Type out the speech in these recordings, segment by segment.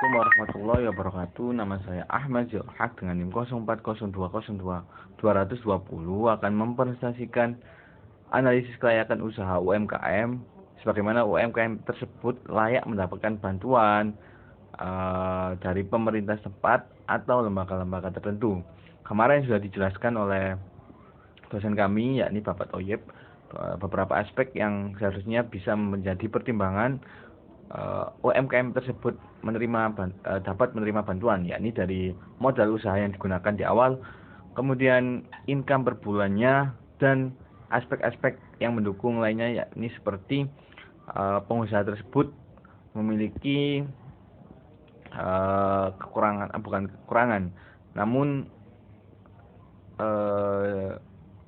Assalamualaikum warahmatullahi wabarakatuh. Nama saya Ahmad Zulhaq dengan NIM 040202 akan mempresentasikan analisis kelayakan usaha UMKM sebagaimana UMKM tersebut layak mendapatkan bantuan dari pemerintah setempat atau lembaga-lembaga tertentu. Kemarin sudah dijelaskan oleh dosen kami yakni Bapak Toyib beberapa aspek yang seharusnya bisa menjadi pertimbangan UMKM tersebut dapat menerima bantuan, yakni dari modal usaha yang digunakan di awal, kemudian income per bulannya, dan aspek-aspek yang mendukung lainnya, yakni seperti pengusaha tersebut memiliki bukan kekurangan, namun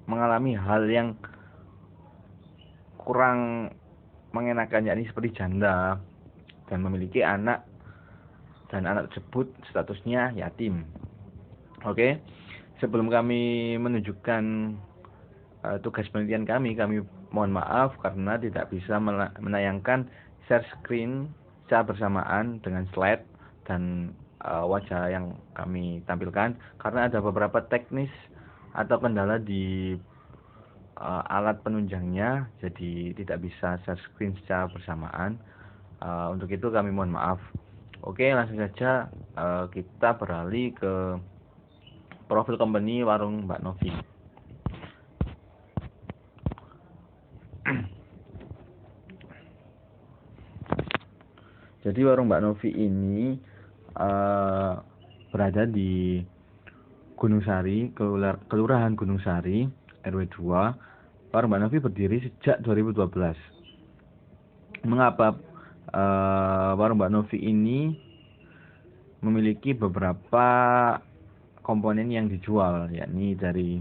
mengalami hal yang kurang mengenakan, yakni seperti janda dan memiliki anak, dan anak tersebut statusnya yatim. Oke, sebelum kami menunjukkan tugas penelitian kami mohon maaf karena tidak bisa menayangkan share screen secara bersamaan dengan slide dan wajah yang kami tampilkan karena ada beberapa teknis atau kendala di alat penunjangnya, jadi tidak bisa share screen secara bersamaan. Untuk itu kami mohon maaf. Oke, langsung saja kita beralih ke profil company warung Mbak Novi. Jadi warung Mbak Novi ini berada di Gunung Sari, Kelurahan Gunung Sari, RW 2. Warung Mbak Novi berdiri sejak 2012. Mengapa warung Mbak Novi ini memiliki beberapa komponen yang dijual, yakni dari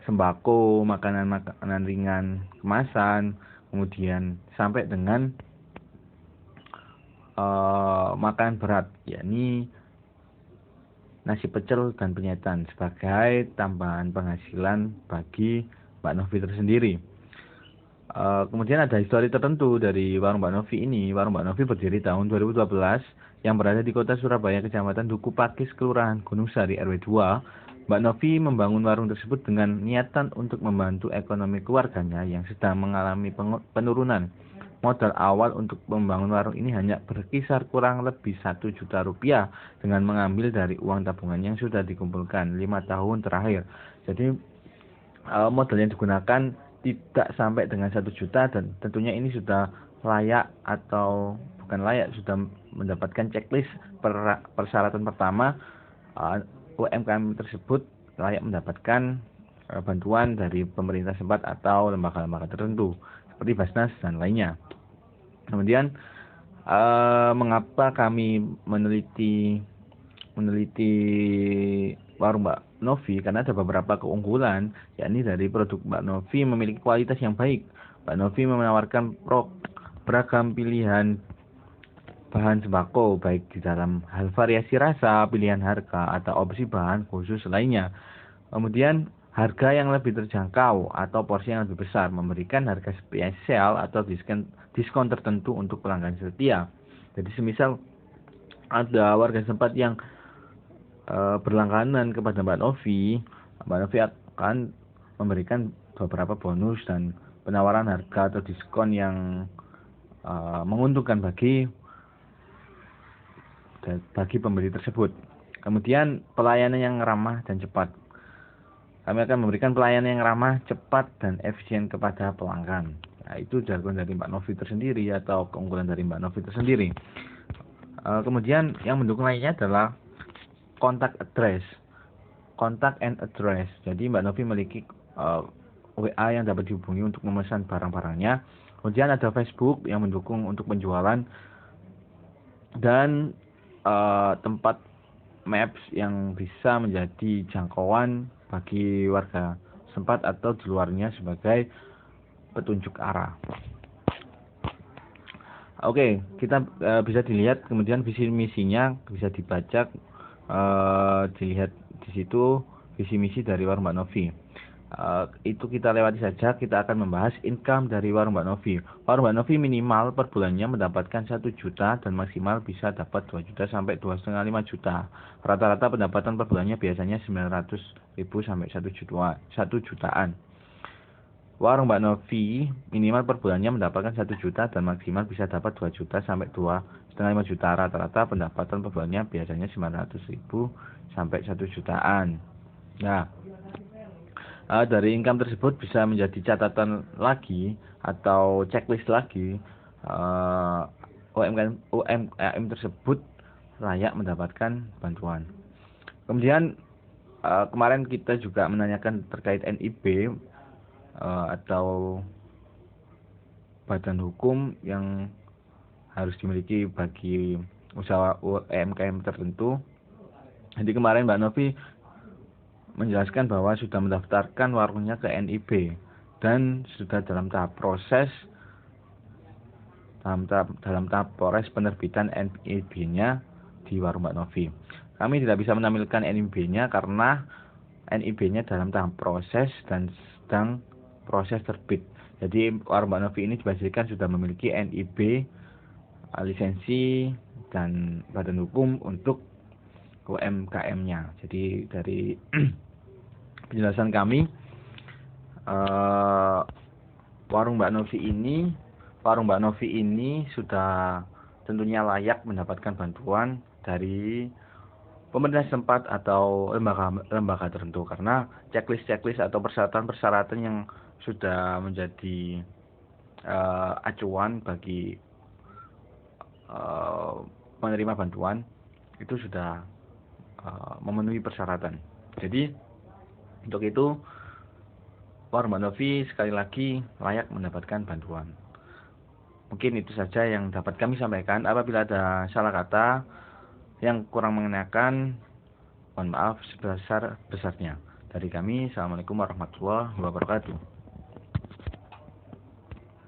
sembako, makanan ringan, kemasan, kemudian sampai dengan makanan berat, yakni nasi pecel dan penyetan sebagai tambahan penghasilan bagi Mbak Novi tersendiri. Kemudian ada histori tertentu dari warung Mbak Novi ini. Warung Mbak Novi berdiri tahun 2012 yang berada di kota Surabaya, Kecamatan Duku Pakis, Kelurahan Gunung Sari, RW 2. Mbak Novi membangun warung tersebut dengan niatan untuk membantu ekonomi keluarganya yang sedang mengalami penurunan. Modal awal untuk membangun warung ini hanya berkisar kurang lebih 1 juta rupiah dengan mengambil dari uang tabungan yang sudah dikumpulkan 5 tahun terakhir. Jadi modal yang digunakan tidak sampai dengan 1 juta dan tentunya ini sudah layak atau bukan layak, sudah mendapatkan checklist persyaratan pertama. UMKM tersebut layak mendapatkan bantuan dari pemerintah setempat atau lembaga-lembaga tertentu seperti Basnas dan lainnya. Kemudian mengapa kami meneliti warung Mbak Novi? Karena ada beberapa keunggulan, yakni dari produk Mbak Novi memiliki kualitas yang baik. Mbak Novi menawarkan beragam pilihan bahan sembako, baik di dalam hal variasi rasa, pilihan harga, atau opsi bahan khusus lainnya. Kemudian harga yang lebih terjangkau atau porsi yang lebih besar, memberikan harga spesial atau diskon tertentu untuk pelanggan setia. Jadi semisal ada warga setempat yang berlangganan kepada Mbak Novi akan memberikan beberapa bonus dan penawaran harga atau diskon yang menguntungkan bagi pembeli tersebut. Kemudian pelayanan yang ramah dan cepat. Kami akan memberikan pelayanan yang ramah, cepat, dan efisien kepada pelanggan. Nah, itu jargon dari Mbak Novi tersendiri atau keunggulan dari Mbak Novi tersendiri. Kemudian yang mendukung lainnya adalah contact and address. Jadi Mbak Novi memiliki WA yang dapat dihubungi untuk memesan barang-barangnya. Kemudian ada Facebook yang mendukung untuk penjualan dan tempat maps yang bisa menjadi jangkauan bagi warga setempat atau di luarnya sebagai petunjuk arah. Oke, kita bisa dilihat kemudian visi misinya bisa dibaca, dilihat di situ visi misi dari warung Mbak Novi. Itu kita lewati saja. Kita akan membahas income dari warung Mbak Novi. Warung Mbak Novi minimal per bulannya mendapatkan 1 juta dan maksimal bisa dapat 2 juta sampai 2,5 juta. Rata-rata pendapatan per bulannya biasanya 900.000 sampai 1 jutaan. Warung Mbak Novi minimal per bulannya mendapatkan 1 juta dan maksimal bisa dapat 2 juta sampai 2,5 juta. Rata-rata pendapatan per bulannya biasanya 900.000 sampai 1 jutaan. Nah, dari income tersebut bisa menjadi catatan lagi atau checklist lagi, UMKM tersebut layak mendapatkan bantuan. Kemudian kemarin kita juga menanyakan terkait NIB atau badan hukum yang harus dimiliki bagi usaha UMKM tertentu. Jadi kemarin Mbak Novi menjelaskan bahwa sudah mendaftarkan warungnya ke NIB dan sudah dalam tahap proses penerbitan NIB-nya di warung Mbak Novi. Kami tidak bisa menampilkan NIB-nya karena NIB-nya dalam tahap proses dan sedang proses terbit. Jadi warung Mbak Novi ini dipastikan sudah memiliki NIB, lisensi dan badan hukum untuk UMKM-nya. Jadi dari penjelasan kami, warung Mbak Novi ini sudah tentunya layak mendapatkan bantuan dari pemerintah setempat atau lembaga tertentu, karena checklist atau persyaratan yang sudah menjadi acuan bagi penerima bantuan itu sudah memenuhi persyaratan. Jadi untuk itu warung Mbak Novi sekali lagi layak mendapatkan bantuan. Mungkin itu saja yang dapat kami sampaikan. Apabila ada salah kata yang kurang mengenakan, mohon maaf sebesar-besarnya. Dari kami, Assalamualaikum warahmatullahi wabarakatuh.